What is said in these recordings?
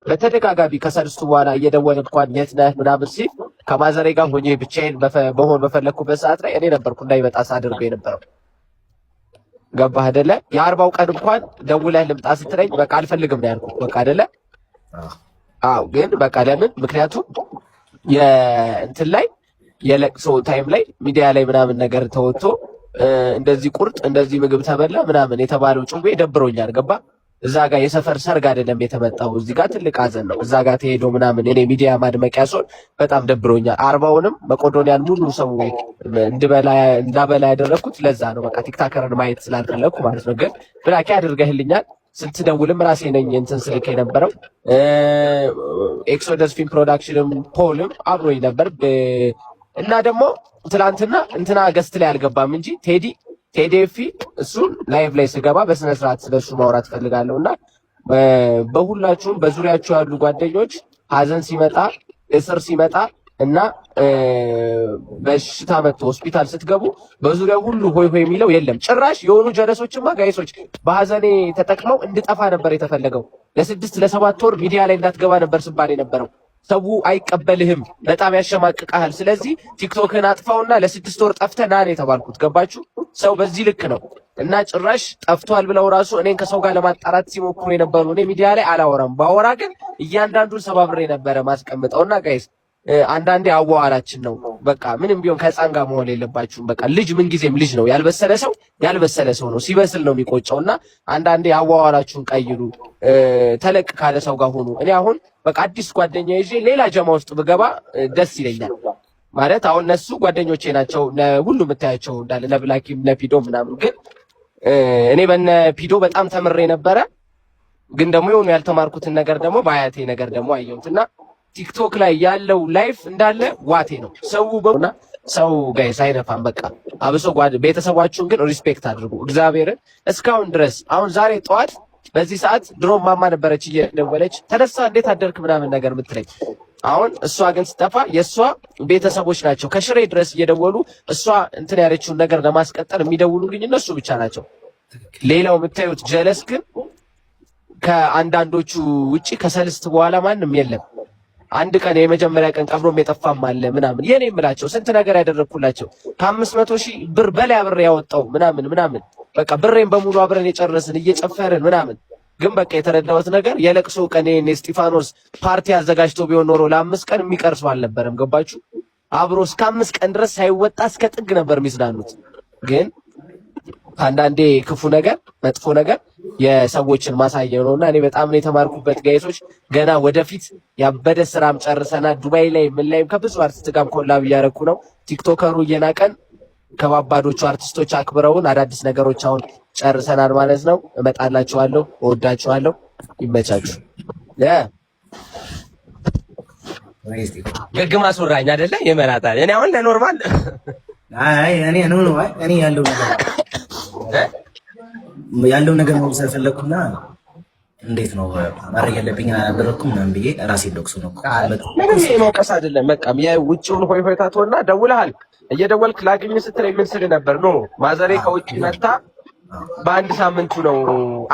በተደጋጋሚ ከሰልስቱ በኋላ እየደወለ እንኳን የት ነህ ምናምን ሲል ከማዘሬ ጋር ሆኜ ብቻዬን በሆን በፈለኩበት ሰዓት ላይ እኔ ነበርኩ እንዳይመጣ ሳደርገው የነበረው። ገባህ አይደለ? የ40ው ቀን እንኳን ደውለህ ልምጣ ስትለኝ በቃ አልፈልግም ነው ያልኩት። በቃ አይደለ? አዎ። ግን በቃ ለምን? ምክንያቱም የእንትን ላይ የለቅሶ ታይም ላይ ሚዲያ ላይ ምናምን ነገር ተወጥቶ እንደዚህ ቁርጥ እንደዚህ ምግብ ተበላ ምናምን የተባለው ጩቤ ደብሮኛል። ገባ? እዛ ጋር የሰፈር ሰርግ አይደለም የተመጣው፣ እዚህ ጋር ትልቅ ሀዘን ነው። እዛ ጋር ተሄዶ ምናምን እኔ ሚዲያ ማድመቂያ ሲሆን በጣም ደብሮኛል። 40ውንም መቄዶንያን ሙሉ ሰው እንዳበላ ያደረኩት ለዛ ነው። በቃ ቲክታከርን ማየት ስላልፈለኩ ማለት ነው። ግን ብላኪ አድርገህልኛል። ስትደውልም ራሴ ነኝ እንትን ስልክ የነበረው። ኤክሶደስ ፊልም ፕሮዳክሽንም ፖልም አብሮኝ ነበር። እና ደግሞ ትላንትና እንትና ገስት ላይ አልገባም እንጂ ቴዲኤፊ እሱን ላይቭ ላይ ስገባ በስነ ስርዓት ስለሱ ማውራት ፈልጋለሁ። እና በሁላችሁም በዙሪያችሁ ያሉ ጓደኞች ሀዘን ሲመጣ እስር ሲመጣ እና በሽታ መጥቶ ሆስፒታል ስትገቡ በዙሪያው ሁሉ ሆይ ሆይ የሚለው የለም። ጭራሽ የሆኑ ጀለሶችማ ጋይሶች በሀዘኔ ተጠቅመው እንድጠፋ ነበር የተፈለገው። ለ6 ለ7 ወር ሚዲያ ላይ እንዳትገባ ነበር ስባል የነበረው። ሰው አይቀበልህም፣ በጣም ያሸማቅቃል። ስለዚህ ቲክቶክን አጥፋውና ለ6 ወር ጠፍተህ ና ነው የተባልኩት። ገባችሁ? ሰው በዚህ ልክ ነው። እና ጭራሽ ጠፍቷል ብለው ራሱ እኔን ከሰው ጋር ለማጣራት ሲሞክሩ የነበሩ። እኔ ሚዲያ ላይ አላወራም፣ ባወራ ግን እያንዳንዱን ሰባብሬ ነበረ ማስቀምጠውና ጋይስ አንዳንዴ አዋዋላችን ነው። በቃ ምንም ቢሆን ከህፃን ጋር መሆን የለባችሁም። በቃ ልጅ ምንጊዜም ልጅ ነው። ያልበሰለ ሰው ነው፣ ሲበስል ነው የሚቆጨው። እና አንዳንዴ አዋዋላችሁን ቀይሩ፣ ተለቅ ካለ ሰው ጋር ሆኑ። እኔ አሁን በቃ አዲስ ጓደኛ ይዤ ሌላ ጀማ ውስጥ ብገባ ደስ ይለኛል። ማለት አሁን እነሱ ጓደኞቼ ናቸው፣ ሁሉ የምታያቸው እንዳለ ነብላኪም ነፒዶ ምናምን። ግን እኔ በነ ፒዶ በጣም ተምሬ ነበረ። ግን ደግሞ የሆኑ ያልተማርኩትን ነገር ደግሞ በአያቴ ነገር ደግሞ አየሁትና ቲክቶክ ላይ ያለው ላይፍ እንዳለ ዋቴ ነው። ሰው ጋይስ አይነፋም። በቃ አብሶ ቤተሰባችሁን ግን ሪስፔክት አድርጉ እግዚአብሔርን። እስካሁን ድረስ አሁን ዛሬ ጠዋት በዚህ ሰዓት ድሮ ማማ ነበረች እየደወለች ተነሳ እንዴት አደርክ ምናምን ነገር የምትለኝ። አሁን እሷ ግን ስጠፋ የእሷ ቤተሰቦች ናቸው ከሽሬ ድረስ እየደወሉ እሷ እንትን ያለችውን ነገር ለማስቀጠል የሚደውሉልኝ እነሱ ብቻ ናቸው። ሌላው የምታዩት ጀለስ ግን ከአንዳንዶቹ ውጪ ከሰልስት በኋላ ማንም የለም። አንድ ቀን የመጀመሪያ ቀን ቀብሮም የጠፋም አለ ምናምን። የኔ የምላቸው ስንት ነገር ያደረግኩላቸው ከ500,000 ብር በላይ አብሬ ያወጣው ምናምን በቃ ብሬን በሙሉ አብረን የጨረስን እየጨፈርን ምናምን። ግን በቃ የተረዳሁት ነገር የለቅሶ ቀን እስጢፋኖስ ፓርቲ አዘጋጅቶ ቢሆን ኖሮ ለ5 ቀን የሚቀርሱ አልነበረም። ገባችሁ? አብሮ እስከ 5 ቀን ድረስ ሳይወጣ እስከ ጥግ ነበር የሚዝናኑት። ግን አንዳንዴ ክፉ ነገር መጥፎ ነገር የሰዎችን ማሳየው ነውና እኔ በጣም ነው የተማርኩበት ጋይሶች። ገና ወደፊት ያበደ ስራም ጨርሰናል። ዱባይ ላይ ምን ላይም ከብዙ አርቲስት ጋር ኮላብ እያደረኩ ነው። ቲክቶከሩ እየናቀን ከባባዶቹ አርቲስቶች አክብረውን አዳዲስ ነገሮች አሁን ጨርሰናል ማለት ነው። እመጣላችኋለሁ። እወዳችኋለሁ። ይመቻችሁ። ግግም አስወራኝ አይደለ? ይመራታል። እኔ አሁን ለኖርማል እኔ ያለው ነገር ነው ስለፈለኩና እንዴት ነው ማድረግ ያለብኝ አላደረኩም ምናምን ብዬ ራሴ ዶክሱ ነው። ምንም መውቀስ አይደለም። በቃ የውጭውን ሆይሆይታ ተወና ደውለሃል። እየደወልክ ላግኝ ስትለኝ ምን ስል ነበር? ኖ ማዘሬ ከውጭ መጣ በአንድ ሳምንቱ ነው።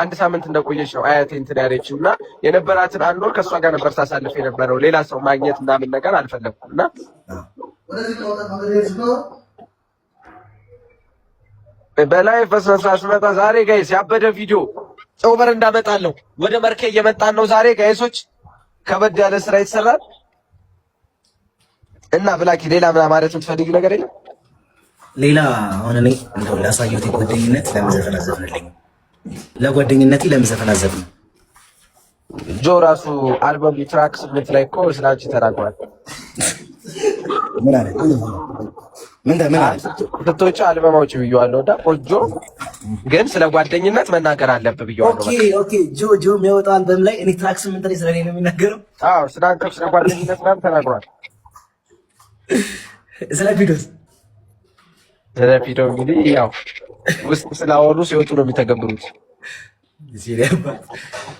አንድ ሳምንት እንደቆየች ነው አያቴ እንትን ያለችው እና የነበራትን 1 ወር ከእሷ ጋር ነበር ሳሳልፍ የነበረው። ሌላ ሰው ማግኘት ምናምን ነገር አልፈለኩም እና በላይ በስነሳ ስመጣ ዛሬ ጋይስ ያበደ ቪዲዮ ጾበር እንዳመጣለሁ። ወደ መርኬ እየመጣን ነው ዛሬ ጋይሶች። ከበድ ያለ ስራ ይሰራል እና ብላኪ ሌላ ማለት የምትፈልጊው ነገር የለም? ሌላ አሁን እኔ እንደው ላሳየሁት የጓደኝነት ለምን ዘፈናዘፍንልኝ ለጓደኝነቴ ለምን ዘፈናዘፍን ጆ ራሱ አልበም ትራክ ስምንት ላይ እኮ ስላንቺ ተናግሯል። ምን አለ ምን አለ ፍቶቹ አልበም አውጪ ብየዋለሁ። እና ቆጆ ግን ስለ ጓደኝነት መናገር አለብህ ብየዋለሁ። ኦኬ ጆ የሚያወጣው አልበም ላይ እኔ ትራክ ስምንት ላይ ስለኔ ነው የሚናገረው። አዎ ስላንተ ስለ ጓደኝነት ምናምን ተናግሯል። ስለ ቪዲዮ እንግዲህ ያው ውስጥ ስላወሩ ሲወጡ ነው የሚተገብሩት።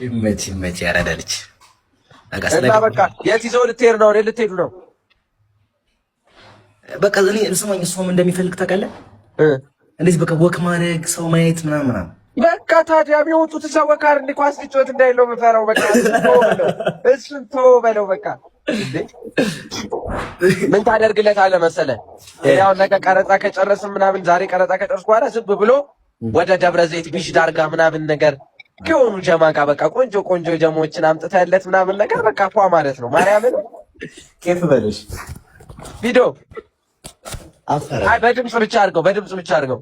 ይመች ያራዳልች እና በቃ የት ይዘው ልትሄድ ነው? ልትሄዱ ነው? በቃ እኔ እሱም እንደሚፈልግ ታውቃለህ። እንዴት በቃ ወክ ማድረግ ሰው ማየት ምናምን በቃ ታዲያ የሚወጡት ሰው ካር እንደ ኳስ ሊጮት እንዳይለው የምፈራው በቃ እሱን ተወው በለው በቃ። ምን ታደርግለታለህ መሰለህ? ያው ነገ ቀረጻ ከጨረስን ምናምን ዛሬ ቀረጻ ከጨረስኩ በኋላ ዝም ብሎ ወደ ደብረ ዘይት ቢሽ ዳርጋ ምናምን ነገር ከሆኑ ጀማ ጋር በቃ ቆንጆ ቆንጆ ጀሞችን አምጥተህለት ምናምን ነገር በቃ ፏ ማለት ነው። ማርያምን ኬፍ በለሽ ቪዲዮ አፈራ። አይ በድምጽ ብቻ አድርገው፣ በድምጽ ብቻ አድርገው።